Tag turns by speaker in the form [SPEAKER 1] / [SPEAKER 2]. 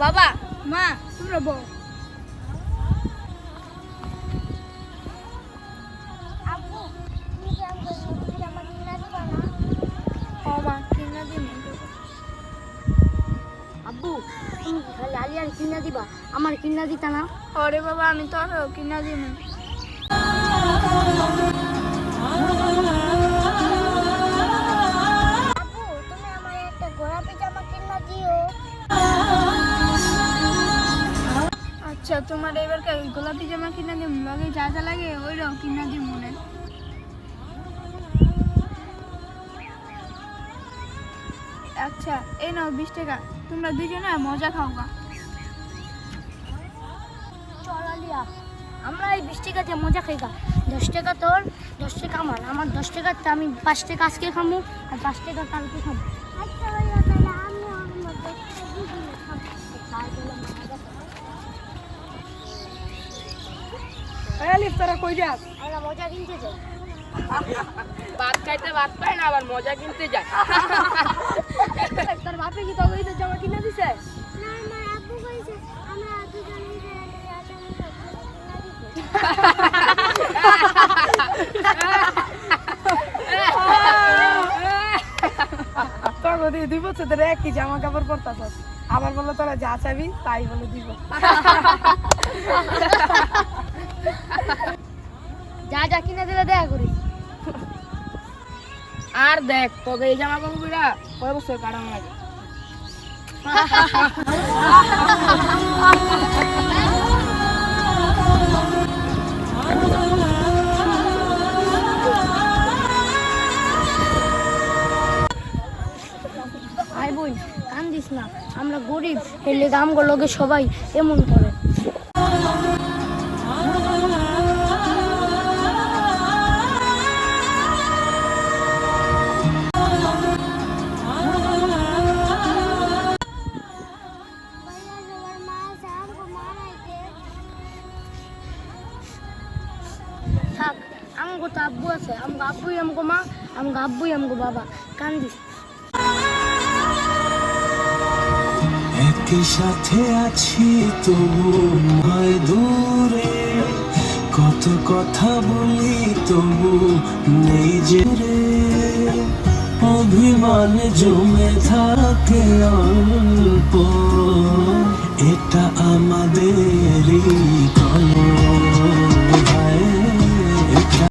[SPEAKER 1] বাবা মা তোমরা বল।
[SPEAKER 2] আব্বু তুমি কি আমাকে জামা কিনা দিবা না?
[SPEAKER 1] ও মা কিনা দিন।
[SPEAKER 2] আব্বু তুমি কি খালি আলিয়ার কিনা দিবা, আমার কিনা দিতা না?
[SPEAKER 1] ওরে বাবা আমি তোর কিনা দিন।
[SPEAKER 2] আব্বু তুমি আমার একটা গোলাপি জামা কিনা দিও।
[SPEAKER 1] আচ্ছা তোমার এবার গোলাপি জামা কিনা দিম, লগে যা যা লাগে ওইটাও কিনা দিম মনে। আচ্ছা এই নাও 20 টাকা, তোমরা দুজনে মজা খাও গা।
[SPEAKER 2] চল আলিয়া আমরা এই 20 টাকা দিয়ে মজা খাই গা। 10 টাকা তোর, 10 টাকা আমার। আমার 10 টাকাতে আমি 5 টাকা আজকে খামু আর 5 টাকা কালকে খাবো। আচ্ছা ভাইয়া তাহলে আমি আমার 10 টাকা দিয়ে খাবো।
[SPEAKER 3] আলিফ তোরা কই যাস?
[SPEAKER 2] আমরা মজা কিনতে যাই।
[SPEAKER 3] ভাত খাইতে ভাত পায় না, আবার মজা কিনতে যায়।
[SPEAKER 1] তোর বাপে কি তোকে এই জামা কিনা দিছে?
[SPEAKER 2] না আমার আব্বু কইছে আমরা দুজন মিলে কিনা দিতে।
[SPEAKER 3] তোকে দিয়ে 2 বছর ধরে একই জামা কাপড় পরতাছস, আবার বলে তোরা যা চাবি তাই বলে দিব।
[SPEAKER 2] যা যা কিনা দিলে দেখা করি।
[SPEAKER 3] আর দেখ তোকে এই জামা কাপড়গুলা কয় বছর কাটানো লাগে।
[SPEAKER 2] আই বই কান্দিস না, আমরা গরিব, এলে আমগো লগে সবাই এমন করে। থাক আমগো তো আব্বু আছে, আমগো আব্বুই আমগো মা, আমগো আব্বুই আমগো বাবা। কান্দিস
[SPEAKER 4] একই সাথে আছি তবু হয় দূরে, কত কথা বলি তবু নেই যে রে, অভিমান জমে থাকে অল্প, এটা আমাদেরই